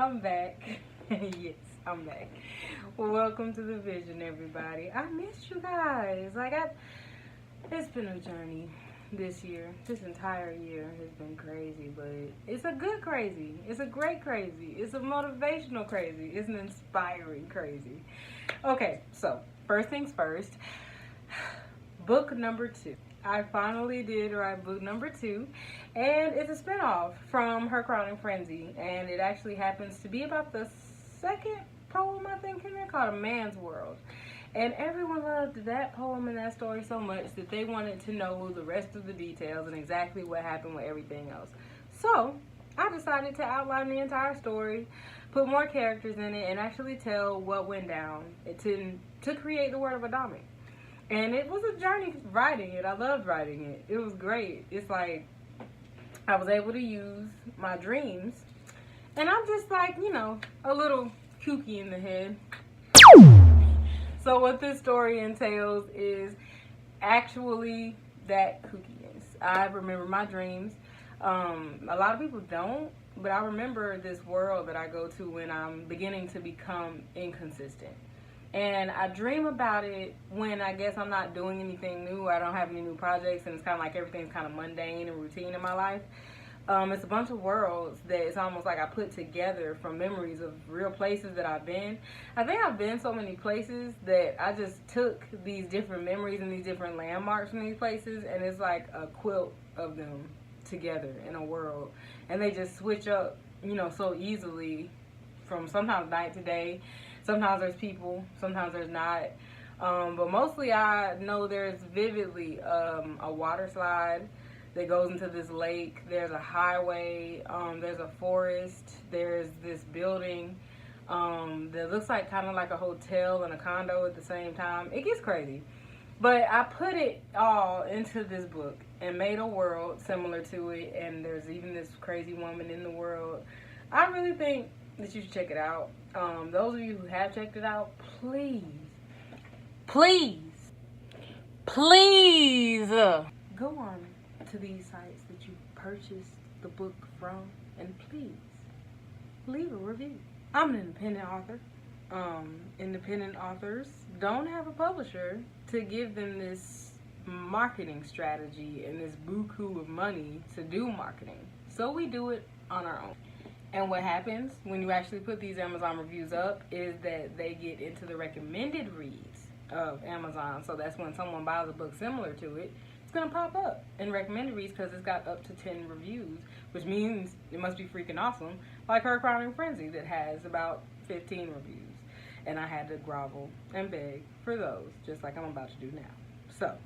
I'm back. Yes, I'm back. Welcome to the vision, everybody. I missed you guys. It's been a journey this year. This entire year has been crazy, but it's a good crazy. It's a great crazy. It's a motivational crazy. It's an inspiring crazy. Okay, so first things first. Book number 2. I finally did write book number 2, and it's a spinoff from Her Crowning Frenzy, and it actually happens to be about the second poem, I think, in there, called A Man's World. And everyone loved that poem and that story so much that they wanted to know the rest of the details and exactly what happened with everything else. So I decided to outline the entire story, put more characters in it, and actually tell what went down to create the Word of Adamic. And it was a journey writing it. I loved writing it. It was great. It's like I was able to use my dreams. And I'm just like, a little kooky in the head. So what this story entails is actually that kookiness. I remember my dreams. A lot of people don't, but I remember this world that I go to when I'm beginning to become inconsistent. And I dream about it when I guess I'm not doing anything new. I don't have any new projects, and it's kind of like everything's kind of mundane and routine in my life. It's a bunch of worlds that it's almost like I put together from memories of real places that I've been. I think I've been so many places that I just took these different memories and these different landmarks from these places, and it's like a quilt of them together in a world. And they just switch up, so easily from sometimes night to day. Sometimes there's people, sometimes there's not. But mostly I know there's vividly a water slide that goes into this lake. There's a highway. There's a forest. There's this building that looks like kind of like a hotel and a condo at the same time. It gets crazy. But I put it all into this book and made a world similar to it. And there's even this crazy woman in the world. I really think that you should check it out. Those of you who have checked it out, please go on to these sites that you purchased the book from, and please leave a review. I'm an independent author. Independent authors don't have a publisher to give them this marketing strategy and this buku of money to do marketing. So we do it on our own. And what happens when you actually put these Amazon reviews up is that they get into the recommended reads of Amazon. So that's when someone buys a book similar to it, it's going to pop up in recommended reads because it's got up to 10 reviews, which means it must be freaking awesome, like Her Crowning Frenzy that has about 15 reviews. And I had to grovel and beg for those, just like I'm about to do now. So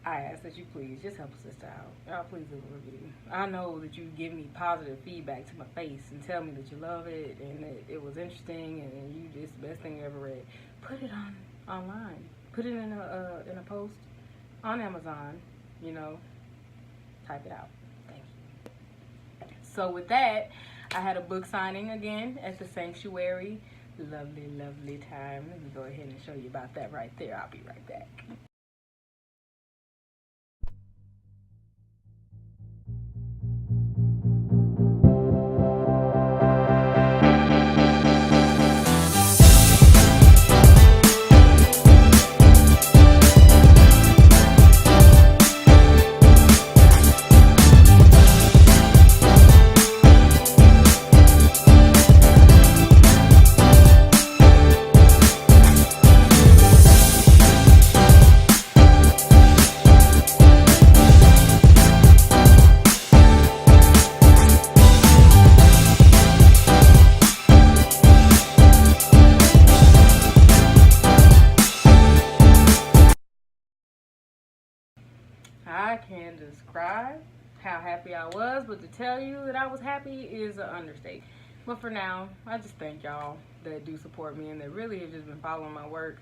I ask that you please just help a sister out. Y'all please leave a review. I know that you give me positive feedback to my face and tell me that you love it and that it was interesting and it's the best thing you ever read. Put it online. Put it in a post on Amazon. Type it out. Thank you. So with that, I had a book signing again at the Sanctuary. Lovely, lovely time. Let me go ahead and show you about that right there. I'll be right back. I can describe how happy I was, but to tell you that I was happy is an understatement. But for now, I just thank y'all that do support me and that really have just been following my work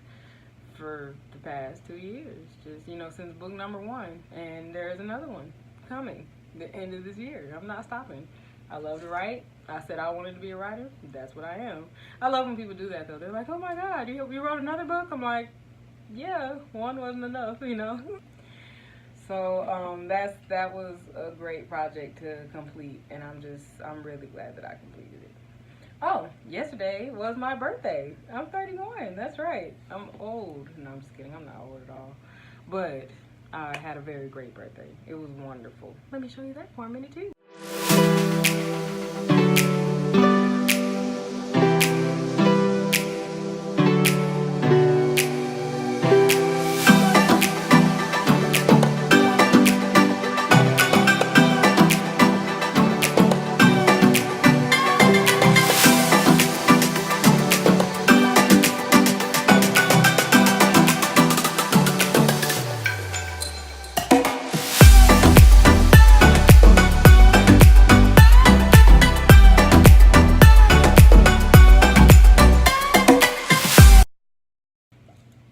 for the past 2 years. Just, since book number 1. And there's another one coming the end of this year. I'm not stopping. I love to write. I said I wanted to be a writer. That's what I am. I love when people do that, though. They're like, oh my God, you wrote another book? I'm like, yeah, one wasn't enough, So that was a great project to complete, and I'm really glad that I completed it. Oh, yesterday was my birthday. I'm 31. That's right. I'm old. No, I'm just kidding. I'm not old at all. But I had a very great birthday. It was wonderful. Let me show you that for a minute, too.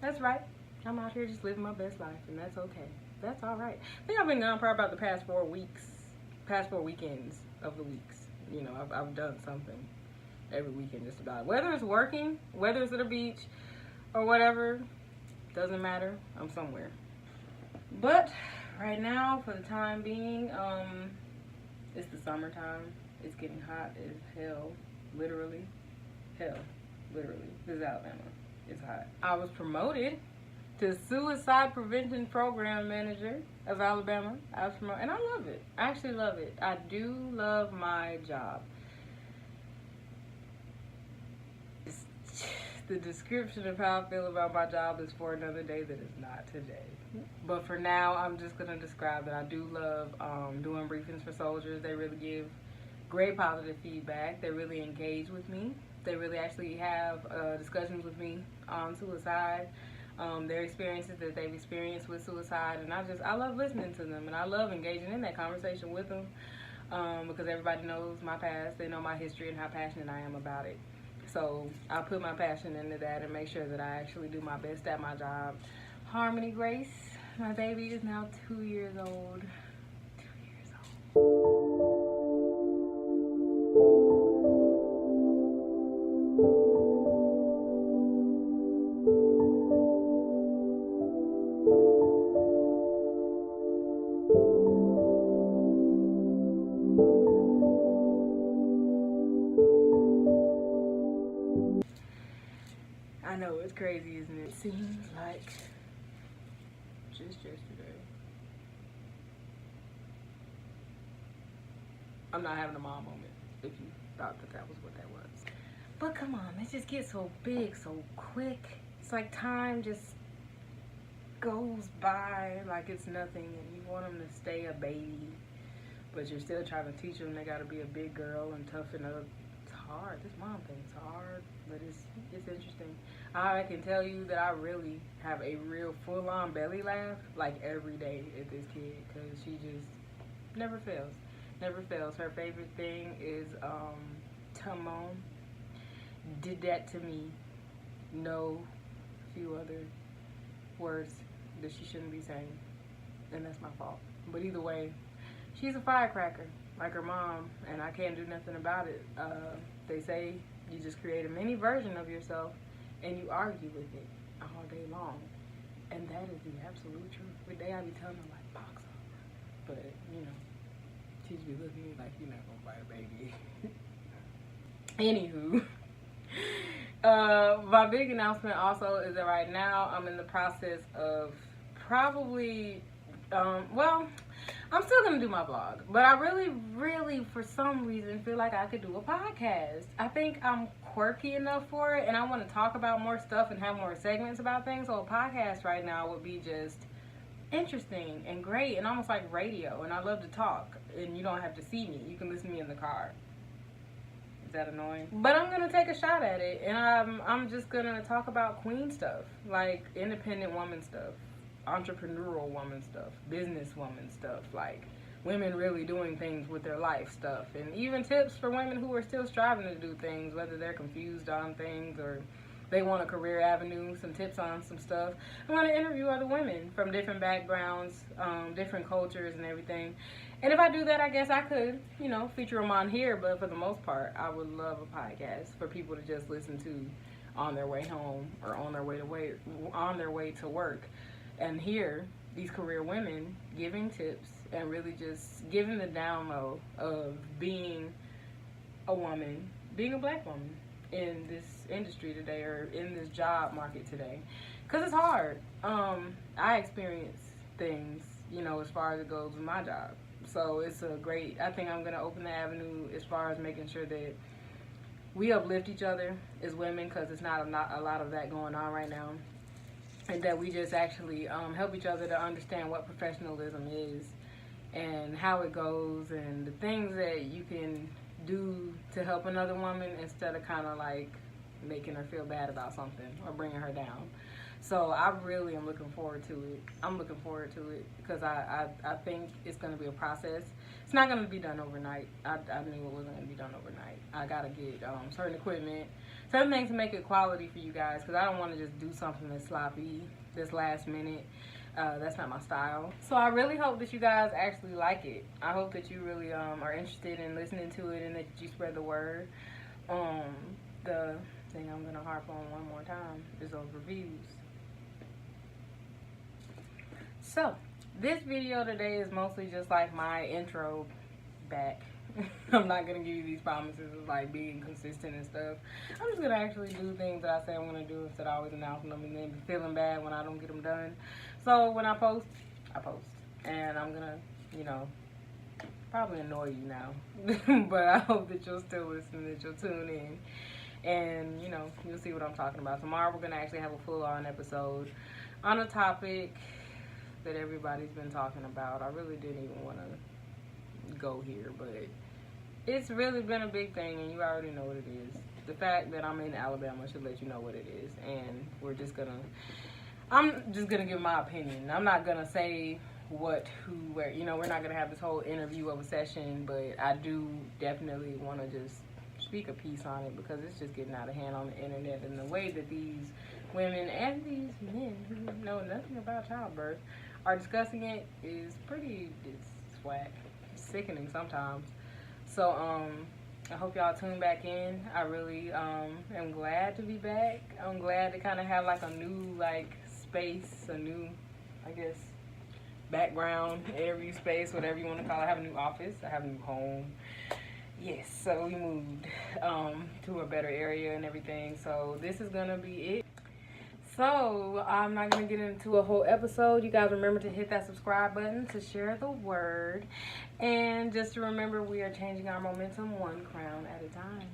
That's right. I'm out here just living my best life, and that's okay. That's all right. I think I've been gone for about the past 4 weeks, past 4 weekends of the weeks. You know, I've done something every weekend just about. Whether it's working, whether it's at the beach, or whatever, doesn't matter. I'm somewhere. But right now, for the time being, it's the summertime. It's getting hot as hell. Literally. Hell. Literally. This is Alabama. It's hot. I was promoted to Suicide Prevention Program Manager of Alabama. I was promoted, and I love it. I actually love it. I do love my job. The description of how I feel about my job is for another day that is not today. But for now, I'm just going to describe that I do love doing briefings for soldiers. They really give great positive feedback. They really engage with me. They really actually have discussions with me on suicide, their experiences that they've experienced with suicide, and I love listening to them, and I love engaging in that conversation with them because everybody knows my past, they know my history and how passionate I am about it. So I put my passion into that and make sure that I actually do my best at my job. Harmony Grace, my baby, is now 2 years old. 2 years old. I know, it's crazy, isn't it? It seems like just yesterday. I'm not having a mom moment, if you thought that was what that was. But come on, it just gets so big so quick. It's like time just goes by like it's nothing, and you want them to stay a baby, but you're still trying to teach them they gotta be a big girl and toughen up. It's hard. This mom thing's hard, but it's interesting. I can tell you that I really have a real full-on belly laugh like every day at this kid, because she just never fails. Never fails. Her favorite thing is Timon. Did that to me. No few other words that she shouldn't be saying, and that's my fault. But either way, she's a firecracker like her mom, and I can't do nothing about it. They say you just create a mini version of yourself and you argue with it all day long, and that is the absolute truth. Every day I be telling her like, box off, but you know, she just be looking at me like, you're not gonna fight a baby. Anywho, my big announcement also is that right now I'm in the process of probably, well, I'm still going to do my blog, but I really, for some reason, feel like I could do a podcast. I think I'm quirky enough for it, and I want to talk about more stuff and have more segments about things, so a podcast right now would be just interesting and great and almost like radio, and I love to talk, and you don't have to see me. You can listen to me in the car. Is that annoying? But I'm going to take a shot at it, and I'm just going to talk about queen stuff, like independent woman stuff, entrepreneurial woman stuff, business woman stuff, like women really doing things with their life stuff, and even tips for women who are still striving to do things, whether they're confused on things or they want a career avenue, some tips on some stuff. I want to interview other women from different backgrounds, different cultures and everything. And if I do that, I guess I could, you know, feature them on here, but for the most part, I would love a podcast for people to just listen to on their way home or on their way to work, and hear these career women giving tips and really just giving the download of being a woman, being a black woman in this industry today, or in this job market today, because it's hard. I experience things, you know, as far as it goes with my job. So it's a great, I think I'm going to open the avenue as far as making sure that we uplift each other as women, because it's not a lot of that going on right now. And that we just actually help each other to understand what professionalism is and how it goes, and the things that you can do to help another woman, instead of kind of like making her feel bad about something or bringing her down. So I really am looking forward to it. I'm looking forward to it because I think it's going to be a process. It's not going to be done overnight. I knew it wasn't going to be done overnight. I got to get certain equipment, certain things to make it quality for you guys, because I don't want to just do something that's sloppy, this last minute. That's not my style. So I really hope that you guys actually like it. I hope that you really are interested in listening to it, and that you spread the word. The thing I'm going to harp on one more time is those reviews. So, this video today is mostly just like my intro back. I'm not going to give you these promises of like being consistent and stuff. I'm just going to actually do things that I say I'm going to do, instead of always announcing them and then feeling bad when I don't get them done. So, when I post, I post. And I'm going to, you know, probably annoy you now. But I hope that you'll still listen, that you'll tune in. And, you know, you'll see what I'm talking about. Tomorrow we're going to actually have a full-on episode on a topic that everybody's been talking about. I really didn't even want to go here, but it's really been a big thing, and you already know what it is. The fact that I'm in Alabama should let you know what it is, and I'm just gonna give my opinion. I'm not gonna say what, who, where. You know, we're not gonna have this whole interview of a session, but I do definitely want to just speak a piece on it, because it's just getting out of hand on the internet, and the way that these women and these men who know nothing about childbirth are discussing it is it's whack. It's sickening sometimes. So I hope y'all tune back in. I really am glad to be back. I'm glad to kind of have like a new like space, a new, I guess, background, interview space, whatever you want to call it. I have a new office. I have a new home. Yes, so we moved to a better area and everything. So this is gonna be it. So, I'm not going to get into a whole episode. You guys remember to hit that subscribe button, to share the word. And just to remember, we are changing our momentum one crown at a time.